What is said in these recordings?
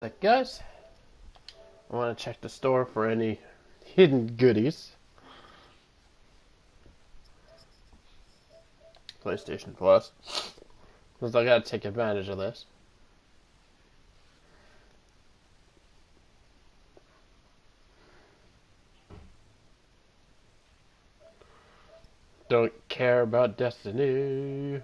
Like, guys, I want to check the store for any hidden goodies. PlayStation Plus. Because I gotta take advantage of this. Don't care about Destiny.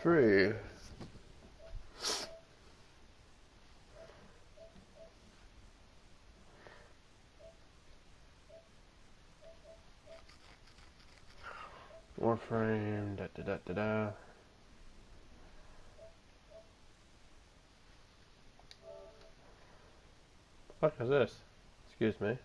Free. Warframe. Da da da da da. What the fuck is this? Excuse me.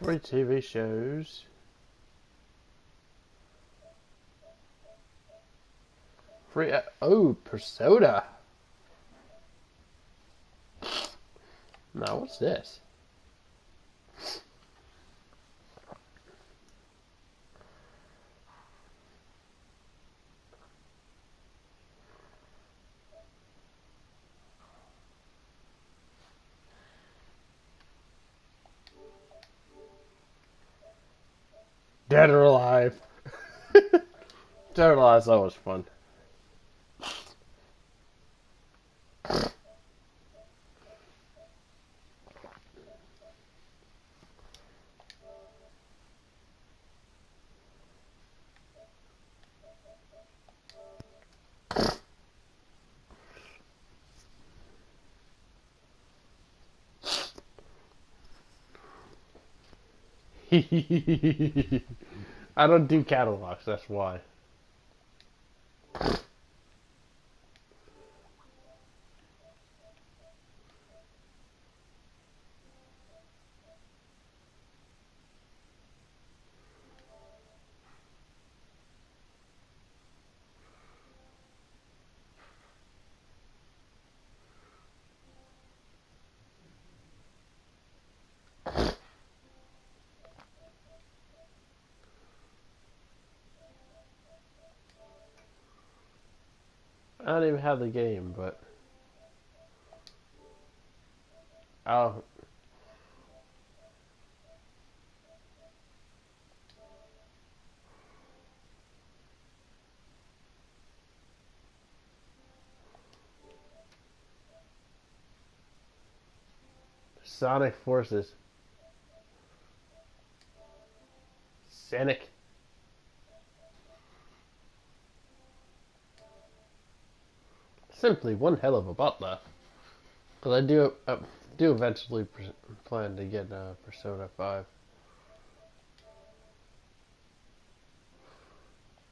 Free TV shows. Free. Oh, Persona. Now, what's this? Dead or Alive. Dead or Alive is always fun. I don't do catalogs, that's why. I don't even have the game, but I'll. Sonic Forces. Sonic. Simply one hell of a butler. Because I do eventually plan to get Persona 5.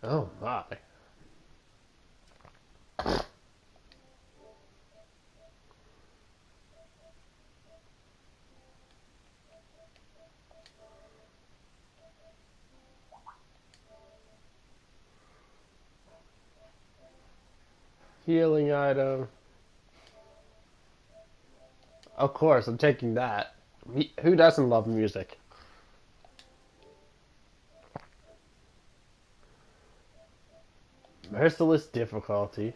Oh my. Healing item. Of course, I'm taking that. Who doesn't love music? Merciless difficulty.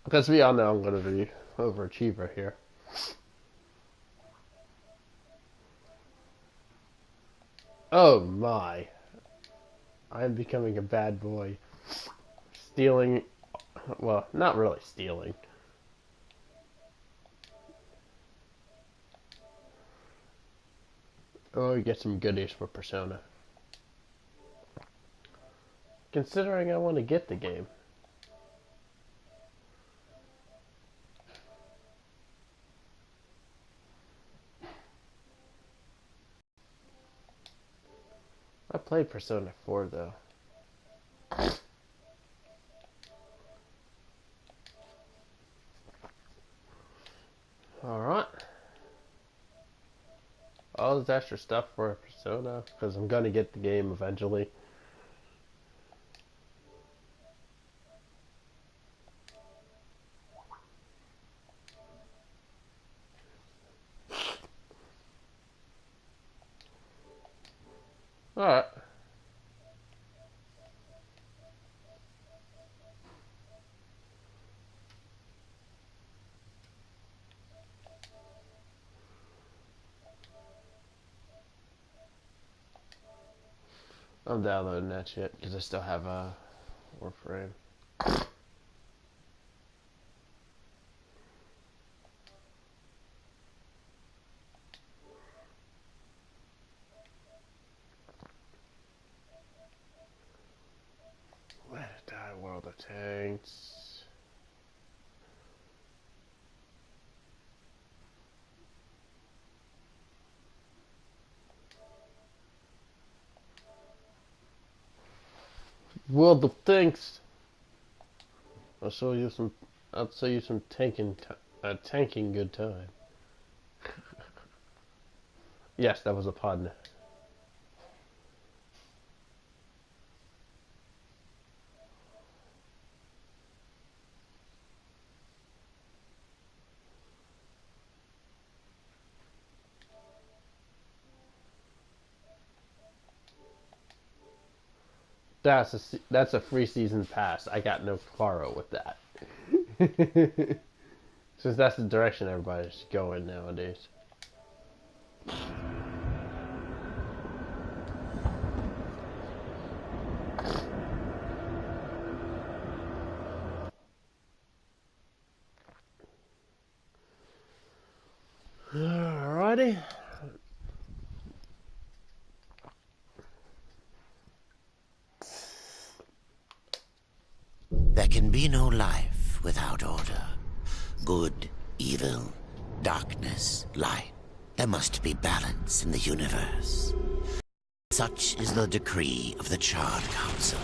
Because we all know I'm going to be overachiever here. Oh my. I am becoming a bad boy. Stealing. Well, not really stealing. Oh, we get some goodies for Persona. Considering I want to get the game. I played Persona 4 though. Alright. All this extra stuff for Persona, because I'm gonna get the game eventually. Alright. I'm downloading that shit because I still have a Warframe. Let it die, World of Tanks. World of Tanks. I'll show you some tanking good time. Yes, that was a pun. That's a free season pass. I got no quarrel with that. Since that's the direction everybody's going nowadays. Alrighty. There can be no life without order. Good, evil, darkness, light. There must be balance in the universe. Such is the decree of the Charred Council,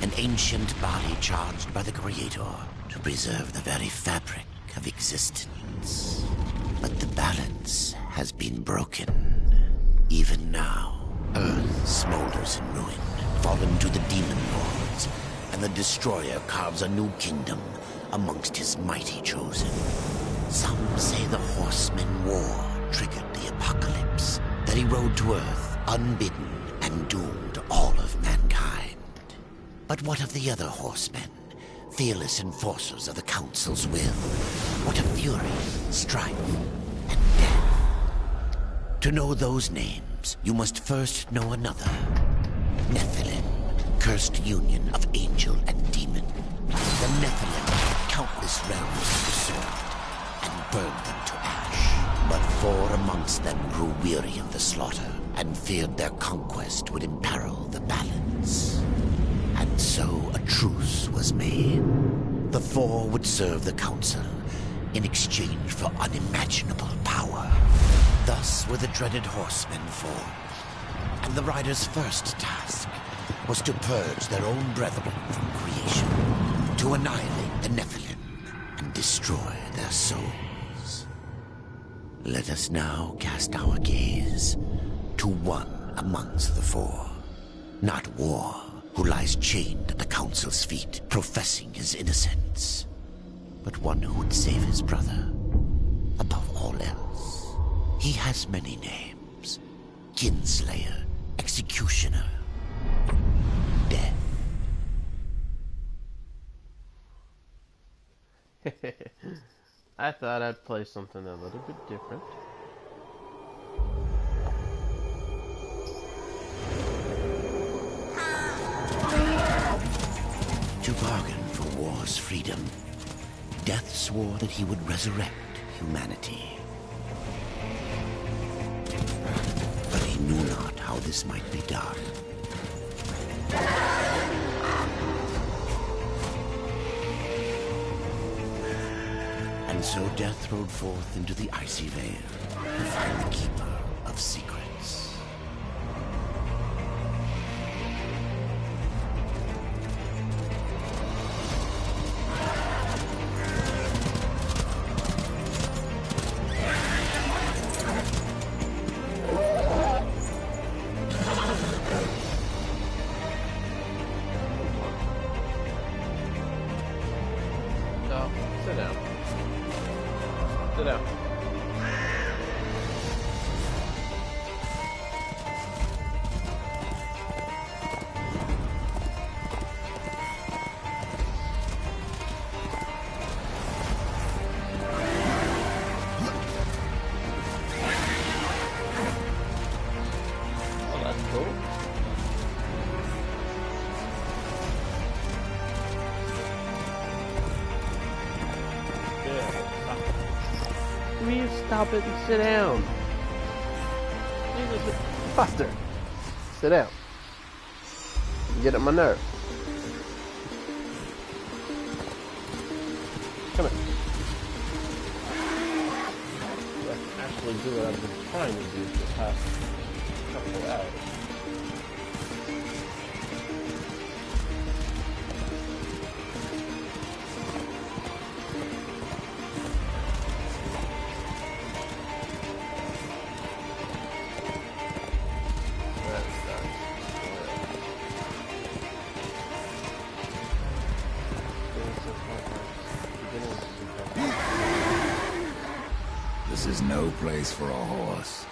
an ancient body charged by the Creator to preserve the very fabric of existence. But the balance has been broken. Even now, Earth smolders in ruin, fallen to the demon lords, and the Destroyer carves a new kingdom amongst his mighty chosen. Some say the Horsemen War triggered the apocalypse, that he rode to Earth unbidden and doomed all of mankind. But what of the other Horsemen, fearless enforcers of the Council's will? What of fury, strife, and death? To know those names, you must first know another. Nephilim, cursed union of angel and demon. The Nephilim had countless realms to serve and burned them to ash. But 4 amongst them grew weary of the slaughter and feared their conquest would imperil the balance. And so a truce was made. The 4 would serve the Council in exchange for unimaginable power. Thus were the dreaded Horsemen formed. And the Riders' first task was to purge their own brethren from creation, to annihilate the Nephilim and destroy their souls. Let us now cast our gaze to one amongst the 4, not War, who lies chained at the Council's feet, professing his innocence, but one who would save his brother above all else. He has many names: Kinslayer, Executioner, Death. I thought I'd play something a little bit different. To bargain for war's freedom, Death swore that he would resurrect humanity. But he knew not how this might be done. And so death rode forth into the icy veil to find the keeper of secrets. No, sit down. Sit down. Oh, that's cool. Will you stop it and sit down? Jesus, Buster, sit down. You get on my nerve. Come here. I can actually do what I've been trying to do for the past couple of hours. This is no place for a horse.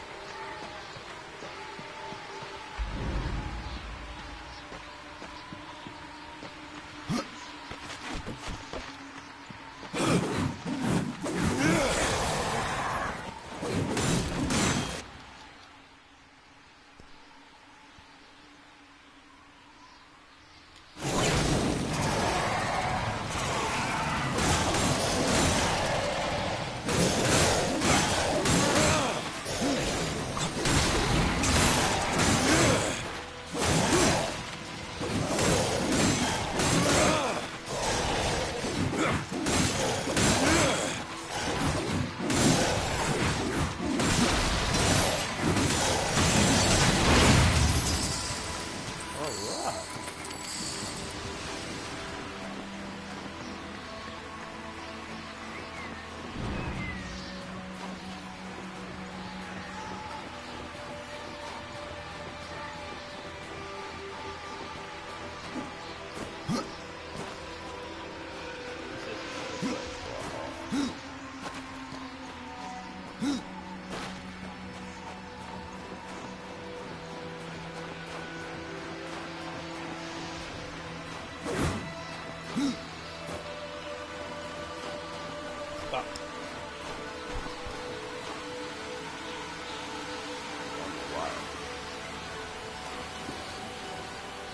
Stop.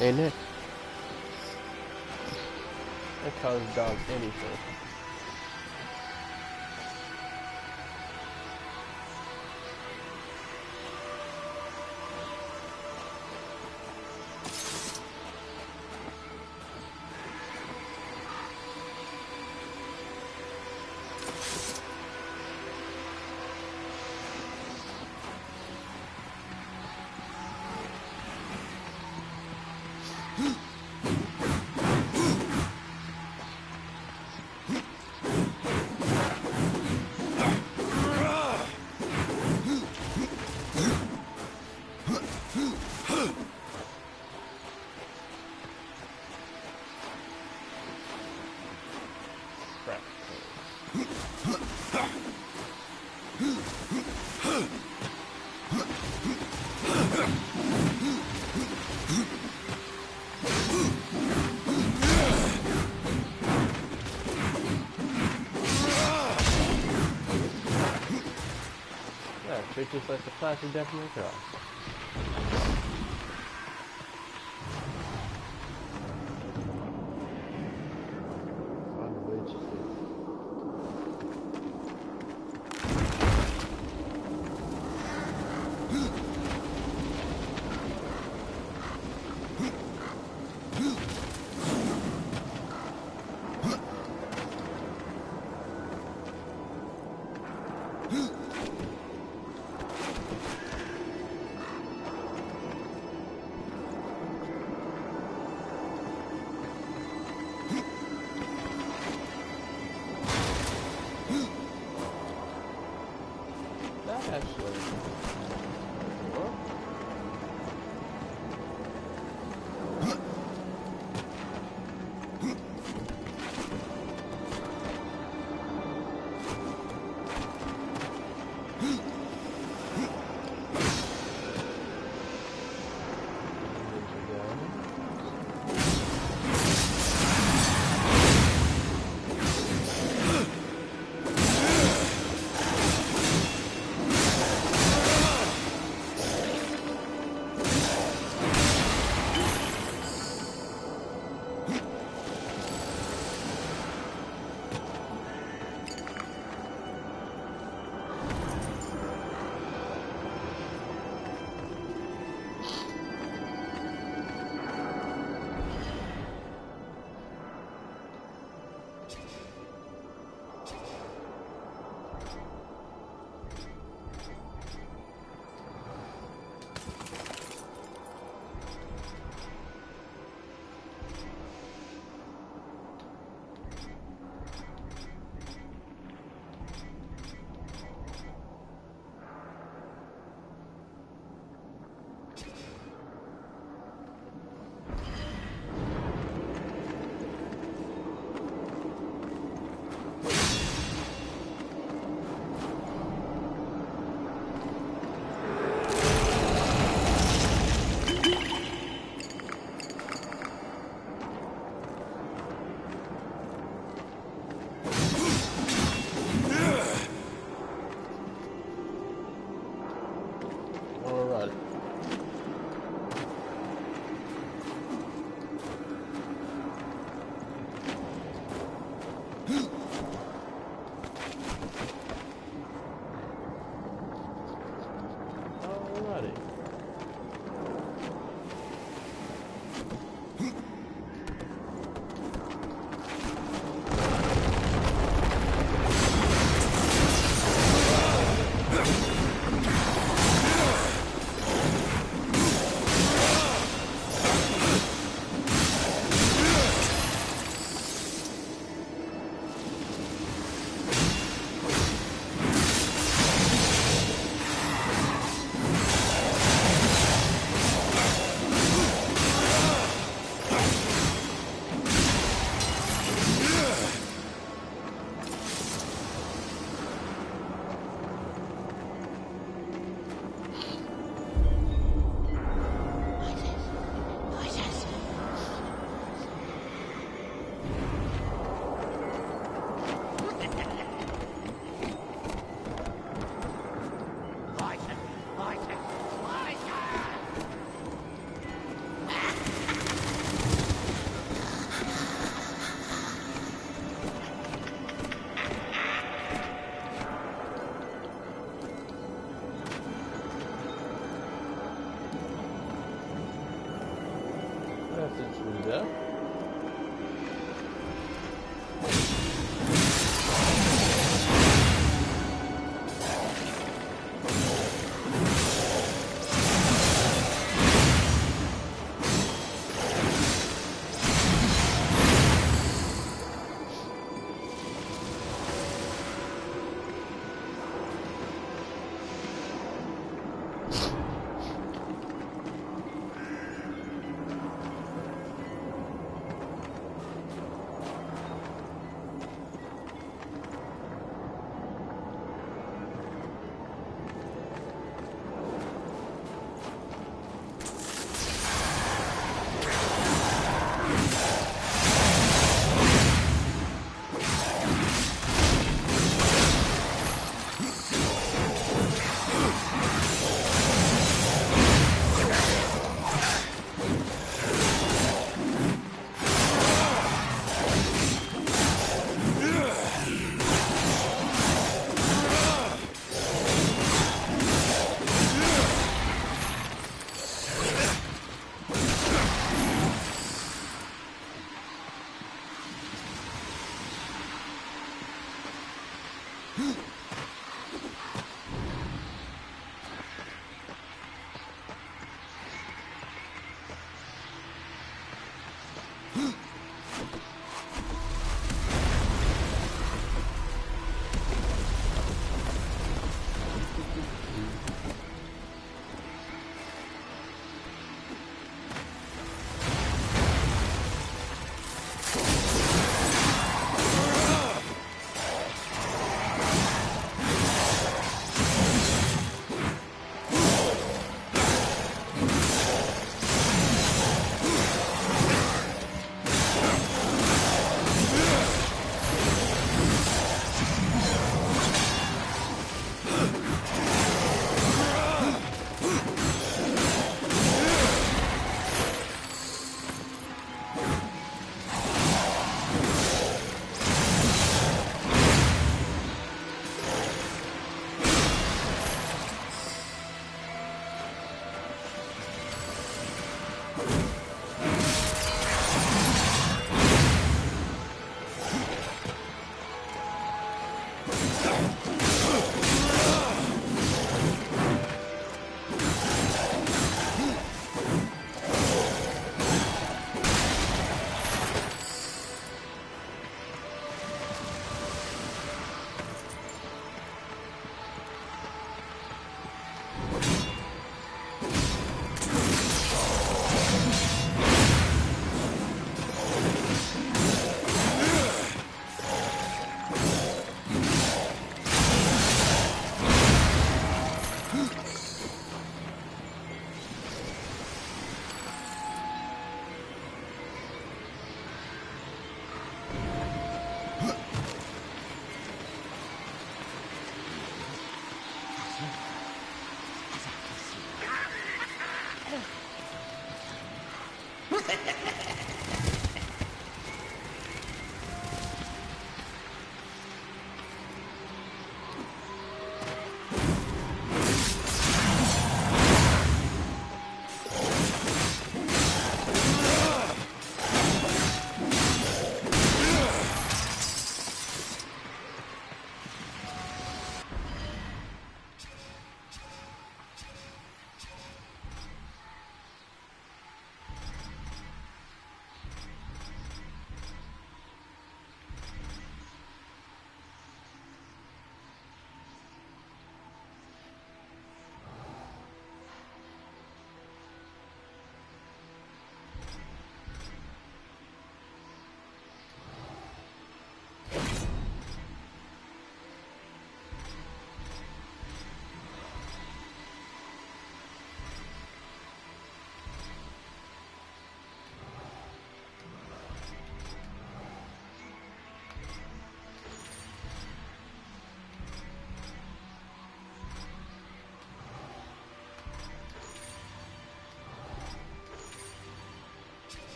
Ain't it? That causes dogs anything. Treat just like the classic Definitely Cross. Find a way to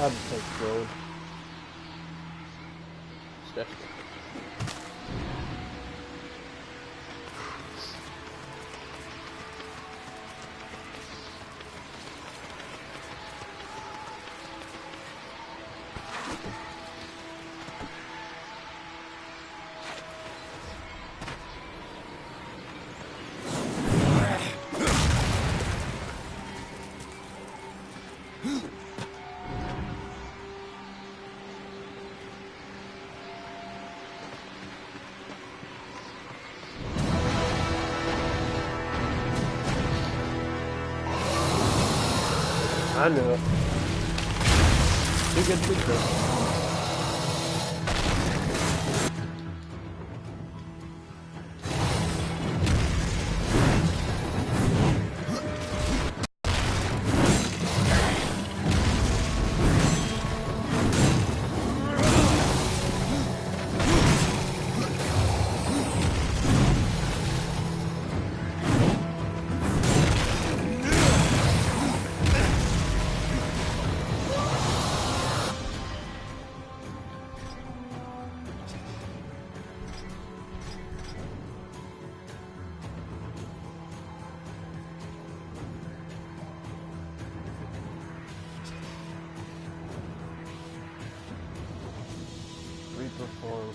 I'll just take gold. Stretch. I knew it. Too good to be true. Reform.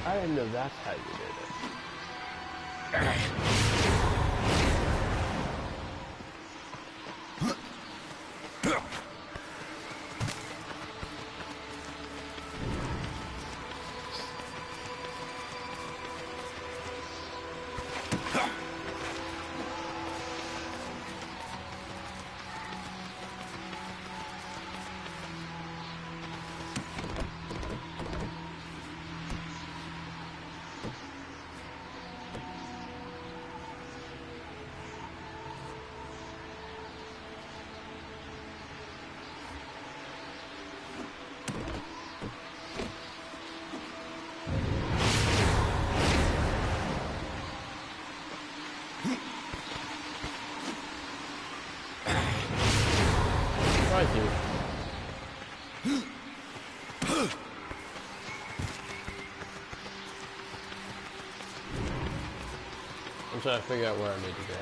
I didn't know that's how you did Try to. I'm trying to figure out where I need to go.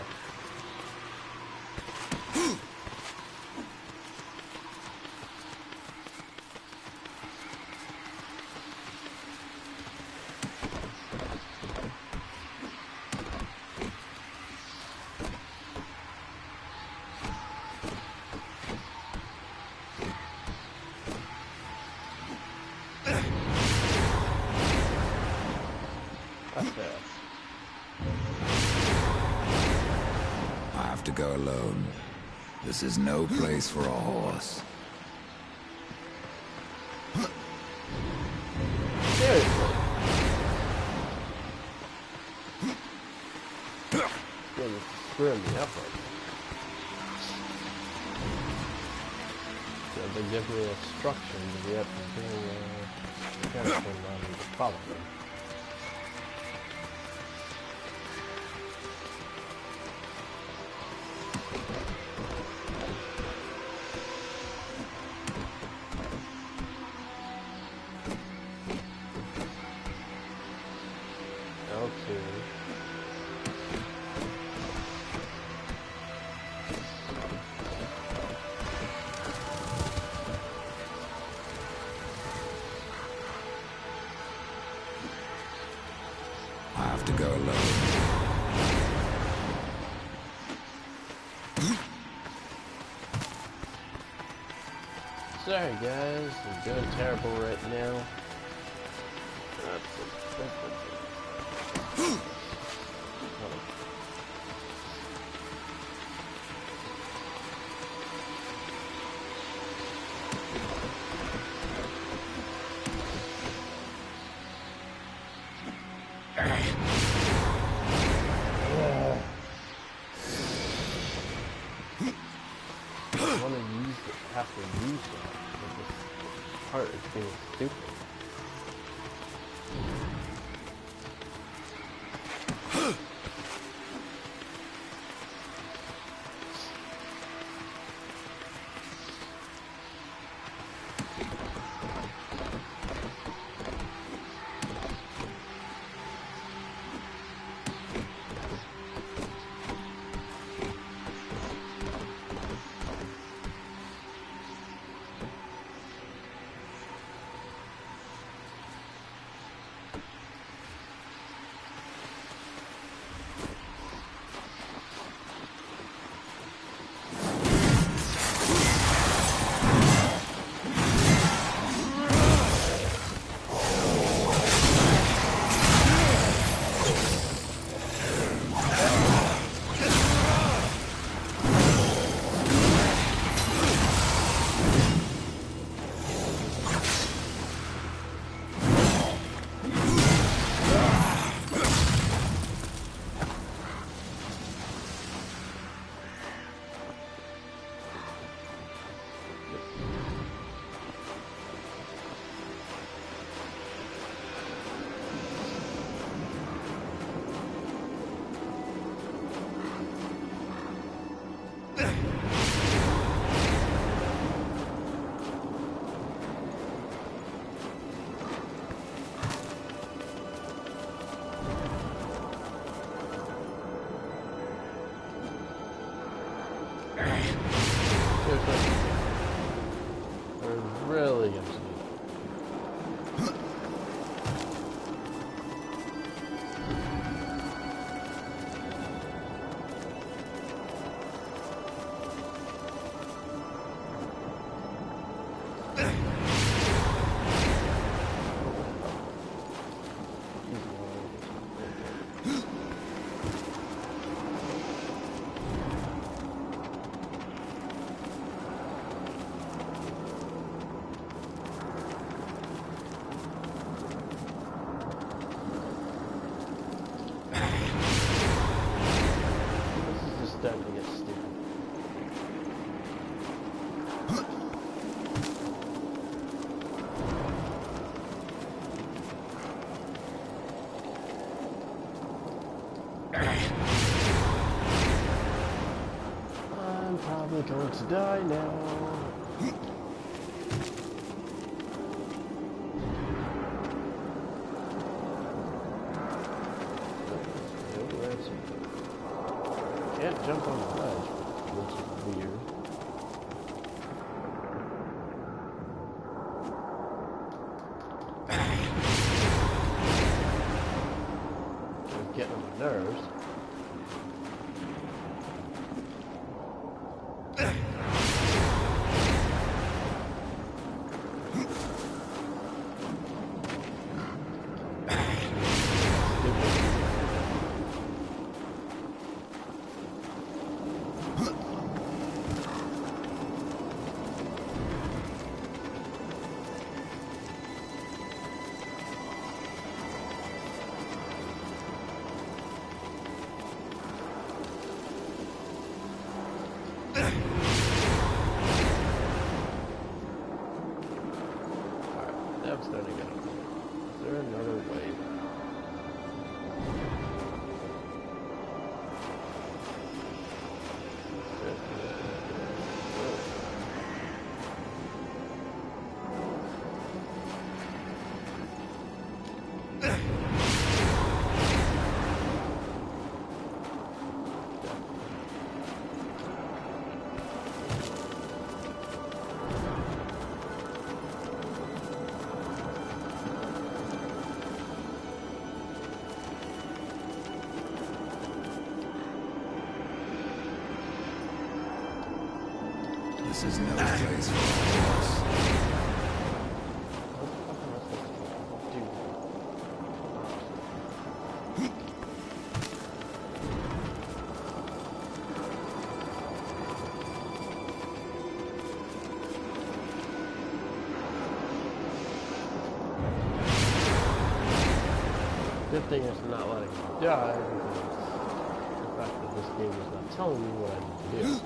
I have to go alone. This is no place for a horse. Seriously. You're screwing me up right now. So they give me instructions yet to do mechanical on the follow them. I have to go alone. Sorry guys, I'm doing terrible right now. I want to use it, have to use that, but this part is being stupid. I'm probably going to die now. Can't jump on the ledge, which is weird. It's getting on my nerves. I'm starting to get it. Is there another way? This is no place for us. Good thing it's not letting me die, because the fact that this game is not telling me what I need to do.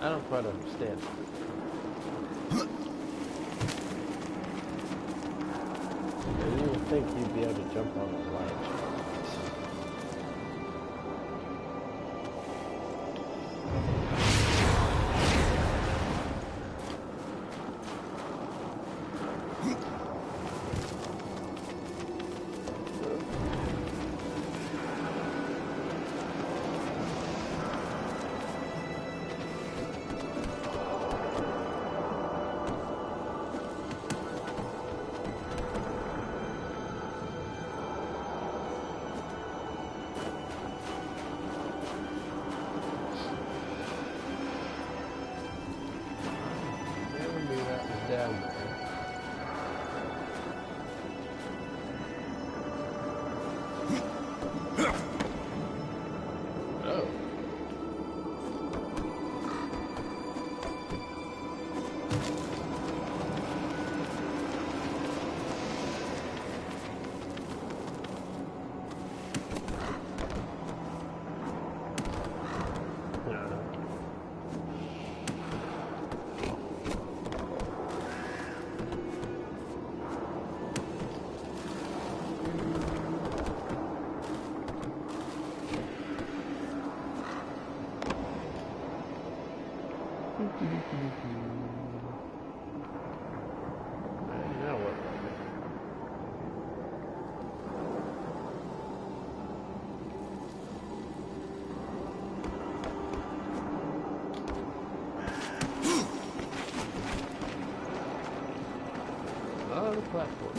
I don't quite understand. You would think you'd be able to jump on a ledge. Down there. Oh. Now what? Oh, the platform.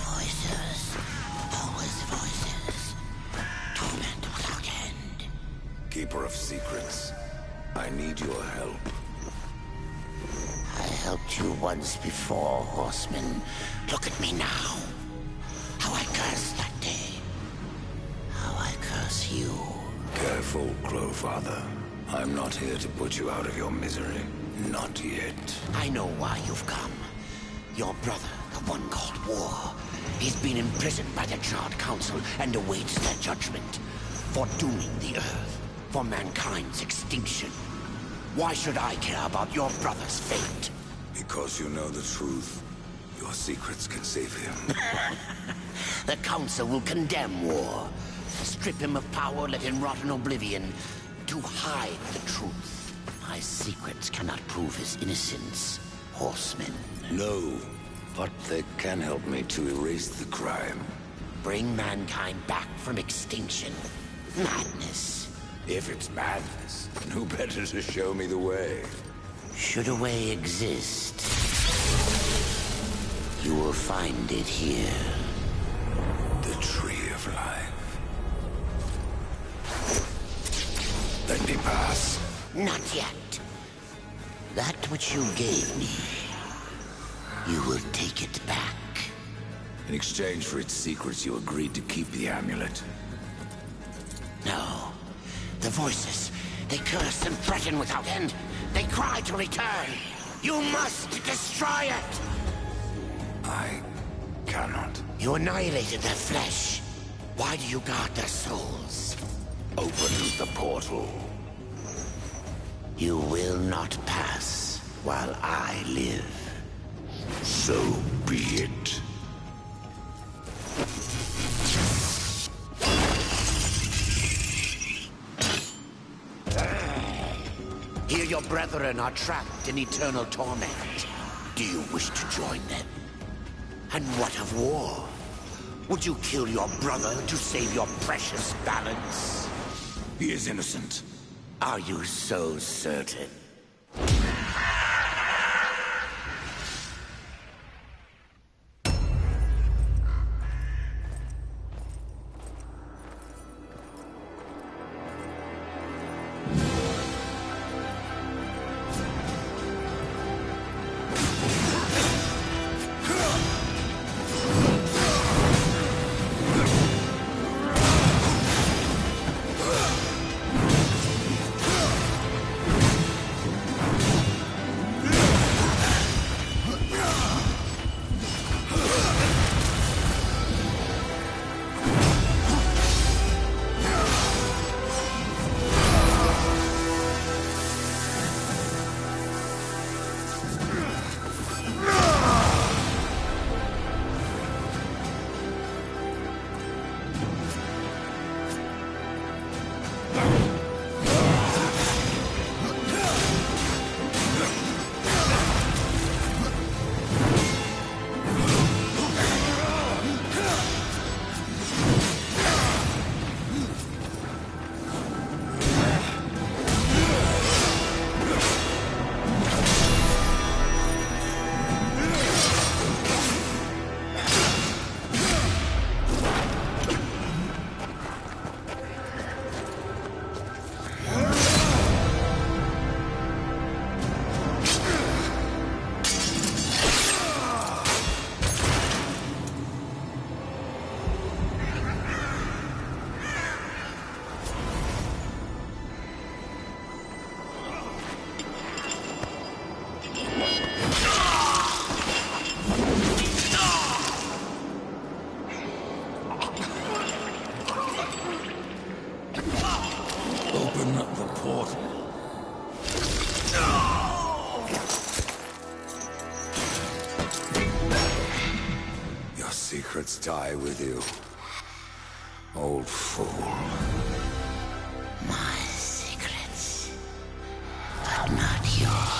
Voices. Always voices. Torment without end. Keeper of secrets, I need your help. I helped you once before, Horseman. Look at me now. How I cursed that day. How I curse you. Careful, Crowfather. I'm not here to put you out of your misery. Not yet. I know why you've come. Your brother, the one called War. He's been imprisoned by the Charred Council and awaits their judgment. For dooming the Earth. For mankind's extinction. Why should I care about your brother's fate? Because you know the truth. Your secrets can save him. The Council will condemn War. Strip him of power, let him rot in oblivion. To hide the truth. My secrets cannot prove his innocence, Horseman. No, but they can help me to erase the crime. Bring mankind back from extinction. Madness. If it's madness, then who better to show me the way? Should a way exist, you will find it here. The Tree of Life. Let me pass. Not yet. That which you gave me, you will take it back. In exchange for its secrets, you agreed to keep the amulet. No. The voices, they curse and threaten without end. They cry to return. You must destroy it! I cannot. You annihilated their flesh. Why do you guard their souls? Open the portal. You will not pass while I live. So be it. Here your brethren are trapped in eternal torment. Do you wish to join them? And what of War? Would you kill your brother to save your precious balance? He is innocent. Are you so certain? secrets die with you. Old fool. My secrets, but not yours.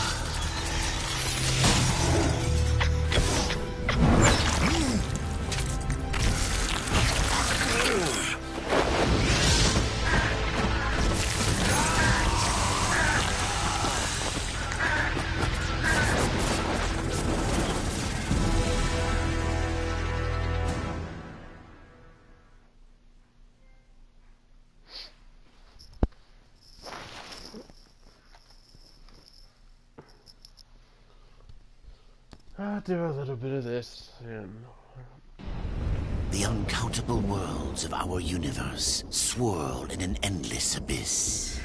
I'll do a little bit of this and The uncountable worlds of our universe swirl in an endless abyss.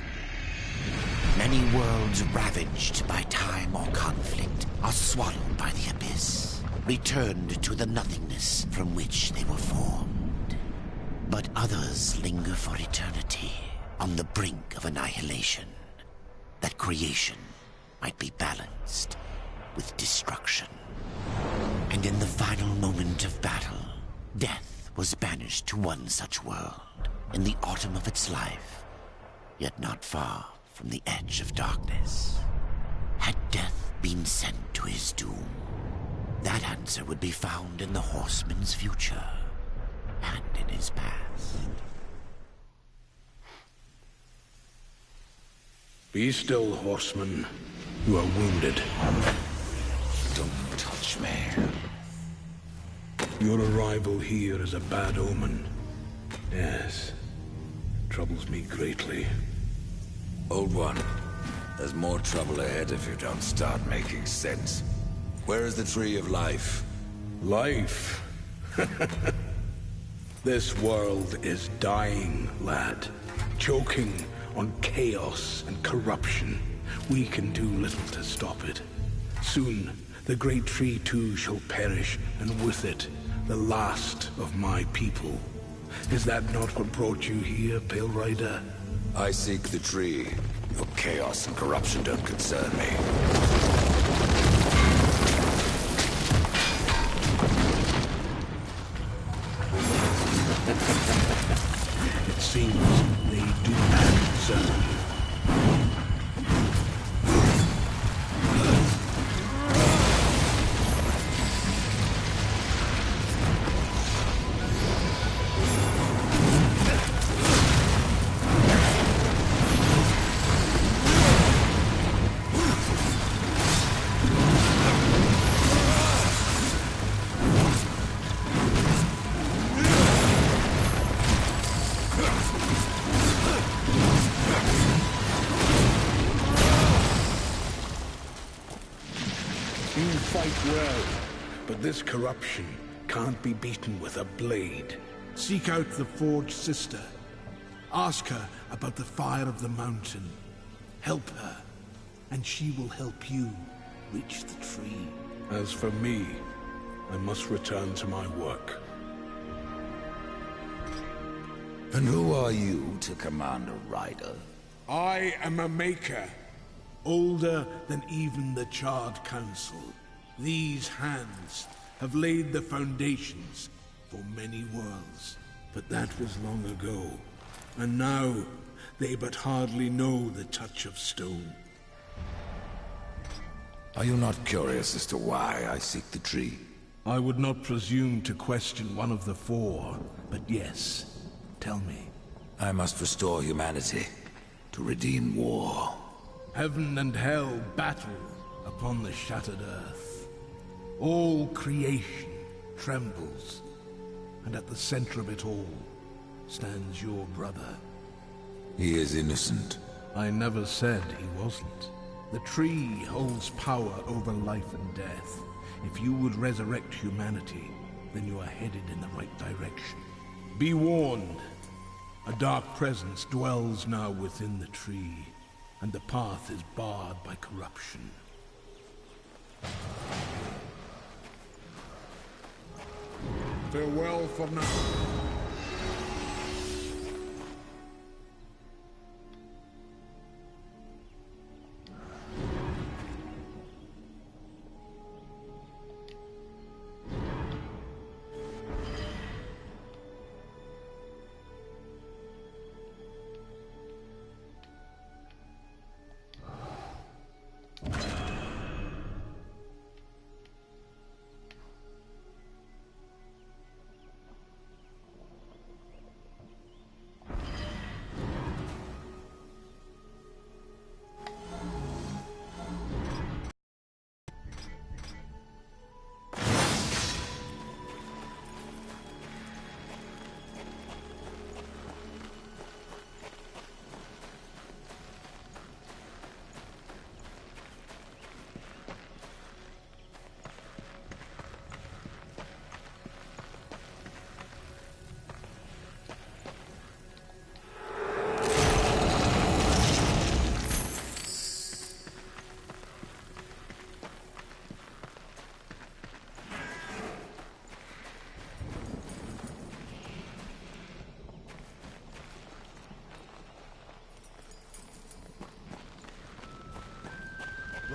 Many worlds ravaged by time or conflict are swallowed by the abyss, returned to the nothingness from which they were formed. But others linger for eternity on the brink of annihilation, that creation might be balanced with destruction. And in the final moment of battle, death was banished to one such world in the autumn of its life, yet not far from the edge of darkness. Had death been sent to his doom? That answer would be found in the horseman's future and in his past. Be still, horseman. You are wounded. Don't touch me. Your arrival here is a bad omen. Yes. Troubles me greatly. Old one, there's more trouble ahead if you don't start making sense. Where is the Tree of Life? Life? This world is dying, lad. Choking on chaos and corruption. We can do little to stop it. Soon, the great tree too shall perish, and with it, the last of my people. Is that not what brought you here, Pale Rider? I seek the tree. Your chaos and corruption don't concern me. It seems they do not concern you. Well, but this corruption can't be beaten with a blade. Seek out the Forge Sister. Ask her about the fire of the mountain. Help her, and she will help you reach the tree. As for me, I must return to my work. And who are you to command a rider? I am a maker, older than even the Charred Council. These hands have laid the foundations for many worlds, but that was long ago. And now, they but hardly know the touch of stone. Are you not curious as to why I seek the tree? I would not presume to question one of the four, but yes, tell me. I must restore humanity, to redeem war. Heaven and hell battle upon the shattered earth. All creation trembles, and at the center of it all stands your brother. He is innocent. I never said he wasn't. The tree holds power over life and death. If you would resurrect humanity, then you are headed in the right direction. Be warned. A dark presence dwells now within the tree, and the path is barred by corruption. Farewell for now.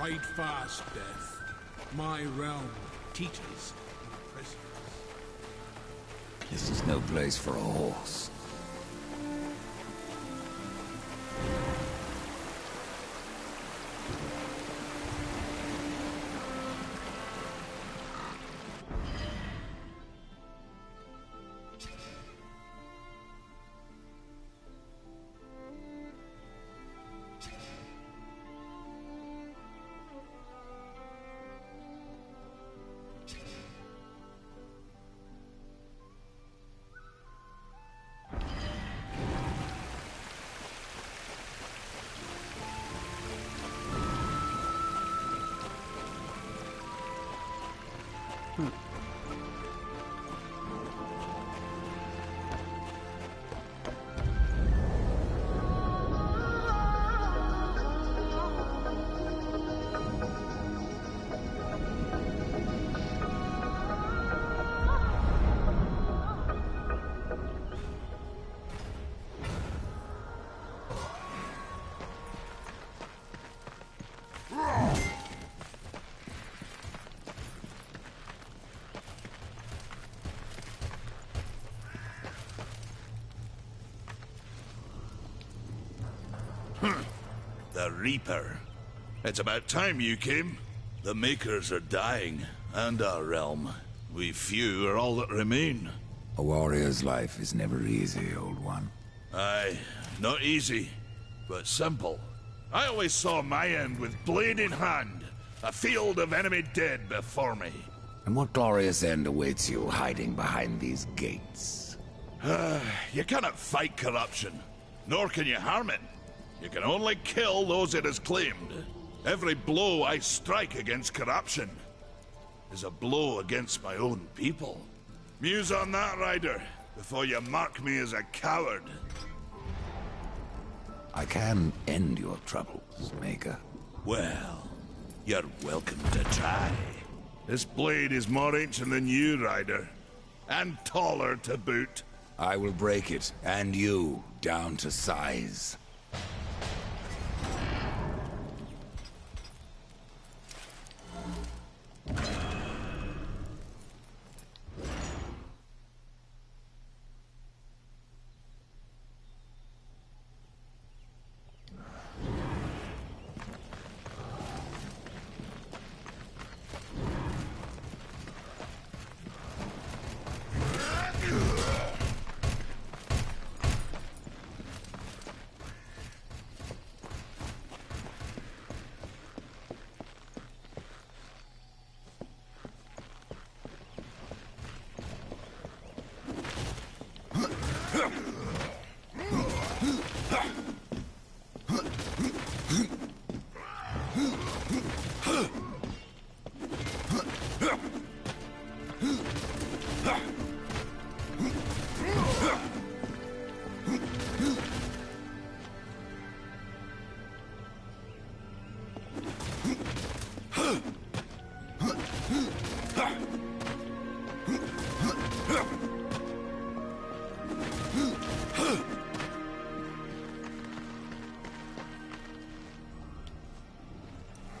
Ride fast, Death. My realm teaches prisoners. This is no place for a horse. The Reaper. It's about time you came. The Makers are dying, and our realm. We few are all that remain. A warrior's life is never easy, old one. Aye, not easy, but simple. I always saw my end with blade in hand, a field of enemy dead before me. And what glorious end awaits you hiding behind these gates? You cannot fight corruption, nor can you harm it. You can only kill those it has claimed. Every blow I strike against corruption is a blow against my own people. Muse on that, Ryder, before you mark me as a coward. I can end your troubles, Maker. Well, you're welcome to try. This blade is more ancient than you, Ryder, and taller to boot. I will break it, and you, down to size.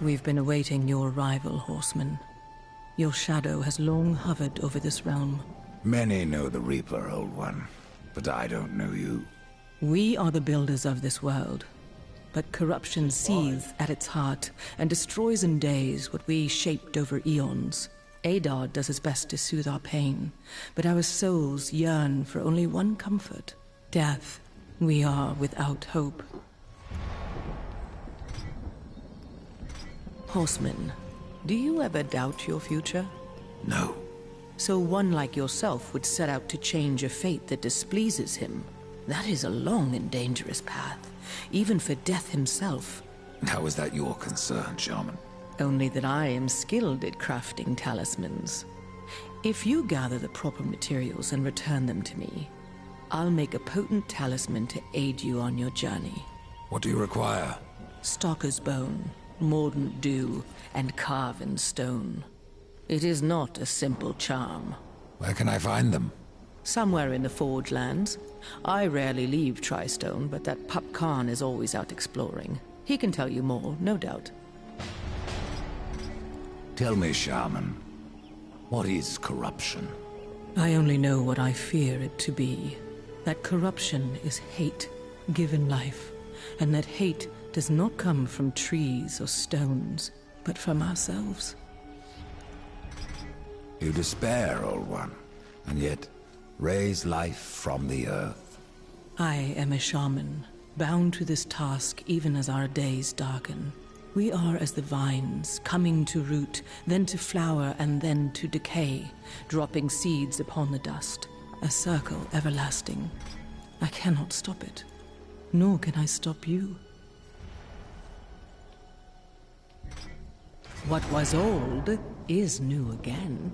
We've been awaiting your arrival, Horseman. Your shadow has long hovered over this realm. Many know the Reaper, old one, but I don't know you. We are the builders of this world, but corruption seethes at its heart and destroys in days what we shaped over eons. Adar does his best to soothe our pain, but our souls yearn for only one comfort: death. We are without hope. Horseman, do you ever doubt your future? No. So one like yourself would set out to change a fate that displeases him. That is a long and dangerous path, even for Death himself. How is that your concern, Shaman? Only that I am skilled at crafting talismans. If you gather the proper materials and return them to me, I'll make a potent talisman to aid you on your journey. What do you require? Stalker's bone, mordant dew, and carven stone. It is not a simple charm. Where can I find them? Somewhere in the Forge Lands. I rarely leave Tristone, but that Pup Khan is always out exploring. He can tell you more, no doubt. Tell me, Shaman, what is corruption? I only know what I fear it to be. That corruption is hate given life, and that hate does not come from trees or stones, but from ourselves. You despair, Old One, and yet raise life from the earth. I am a shaman, bound to this task even as our days darken. We are as the vines, coming to root, then to flower, and then to decay, dropping seeds upon the dust. A circle everlasting. I cannot stop it, nor can I stop you. What was old is new again.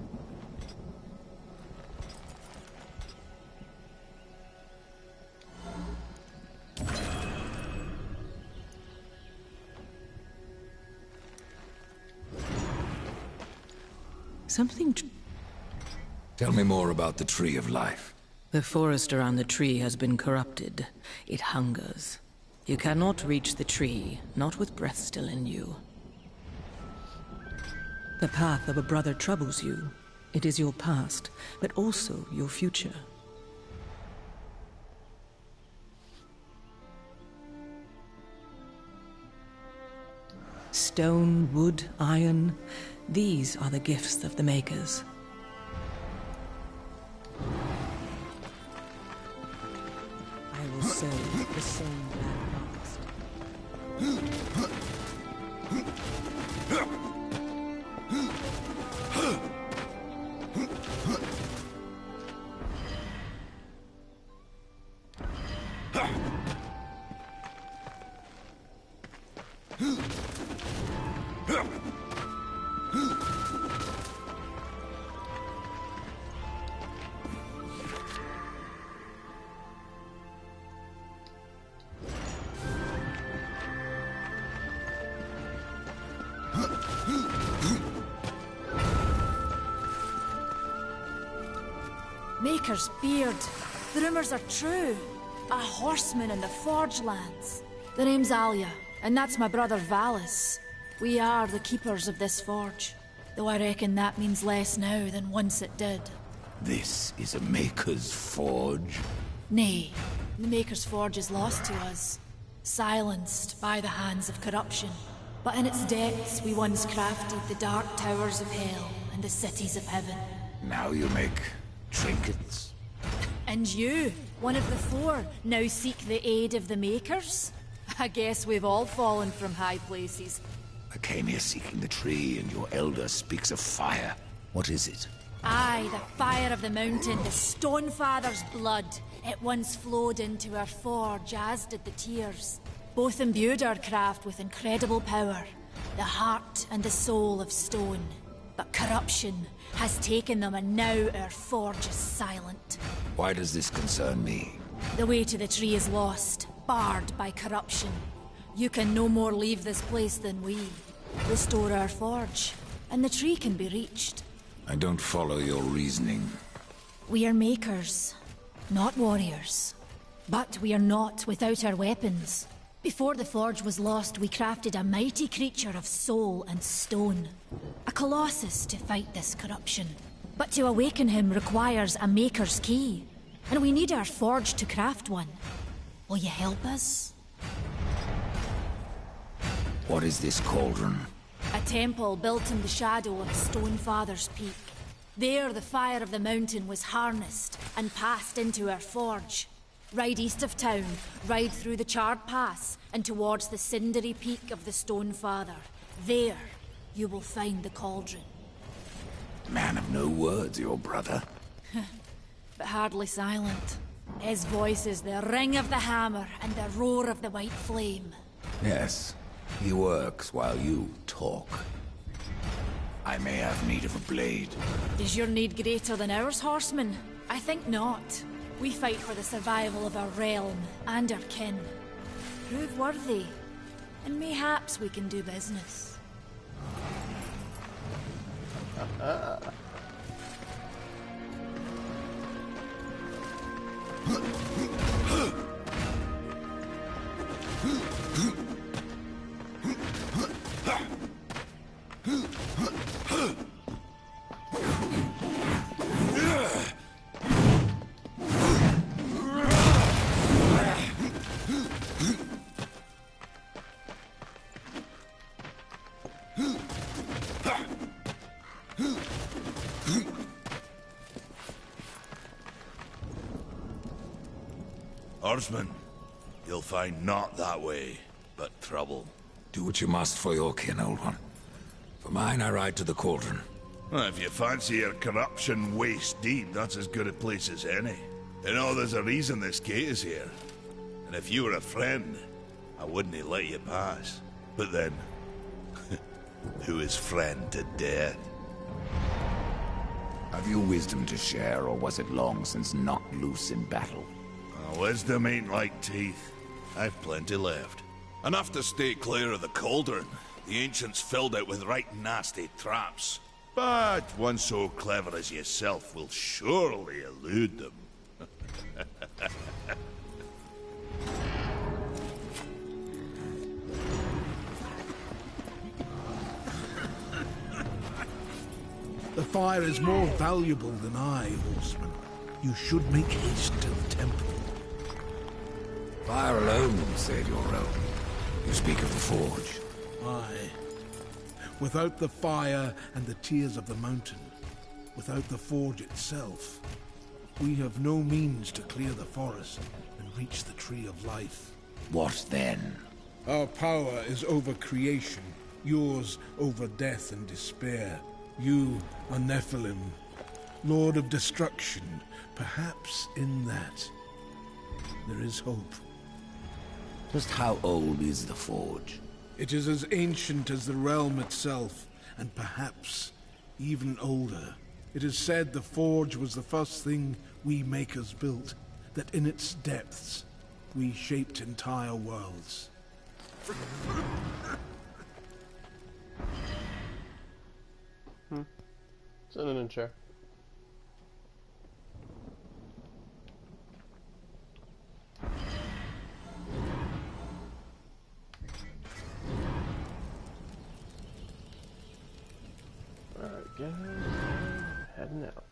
Tell me more about the Tree of Life. The forest around the tree has been corrupted. It hungers. You cannot reach the tree, not with breath still in you. The path of a brother troubles you. It is your past, but also your future. Stone, wood, iron, these are the gifts of the makers. I will sow the same bad harvest. Maker's beard. The rumors are true. A horseman in the Forge lands. The name's Alia, and that's my brother Valis. We are the keepers of this forge, though I reckon that means less now than once it did. This is a Maker's Forge? Nay, the Maker's Forge is lost to us, silenced by the hands of corruption. But in its depths we once crafted the dark towers of hell and the cities of heaven. Now you make trinkets? And you, one of the four, now seek the aid of the Makers? I guess we've all fallen from high places. I came here seeking the tree, and your elder speaks of fire. What is it? Aye, the fire of the mountain, the Stonefather's blood. It once flowed into our forge, as did the tears. Both imbued our craft with incredible power, the heart and the soul of stone. But corruption has taken them, and now our forge is silent. Why does this concern me? The way to the tree is lost, barred by corruption. You can no more leave this place than we. Restore our forge, and the tree can be reached. I don't follow your reasoning. We are makers, not warriors. But we are not without our weapons. Before the forge was lost, we crafted a mighty creature of soul and stone. A colossus to fight this corruption. But to awaken him requires a maker's key. And we need our forge to craft one. Will you help us? What is this cauldron? A temple built in the shadow of Stonefather's Peak. There the fire of the mountain was harnessed and passed into our forge. Ride east of town, ride through the charred pass, and towards the cindery peak of the Stonefather. There, you will find the cauldron. Man of no words, your brother. But hardly silent. His voice is the ring of the hammer and the roar of the white flame. Yes, he works while you talk. I may have need of a blade. Is your need greater than ours, horseman? I think not. We fight for the survival of our realm and our kin. Prove worthy, and mayhaps we can do business. Horseman, you'll find not that way, but trouble. Do what you must for your kin, old one. For mine, I ride to the cauldron. Well, if you fancy your corruption waist deep, that's as good a place as any. You know, there's a reason this gate is here. And if you were a friend, I wouldn't let you pass. But then, who is friend to death? Have you wisdom to share, or was it long since knocked loose in battle? Wisdom ain't like teeth. I've plenty left. Enough to stay clear of the cauldron. The ancients filled it with right nasty traps. But one so clever as yourself will surely elude them. The fire is more valuable than I, horseman. You should make haste to the temple. Fire alone won't save your realm. You speak of the forge. Aye. Without the fire and the tears of the mountain, without the forge itself, we have no means to clear the forest and reach the tree of life. What then? Our power is over creation, yours over death and despair. You are Nephilim, Lord of Destruction. Perhaps in that, there is hope. Just how old is the forge? It is as ancient as the realm itself, and perhaps even older. It is said the forge was the first thing we makers built, that in its depths we shaped entire worlds. Sit in a chair. Alright, guys, heading out.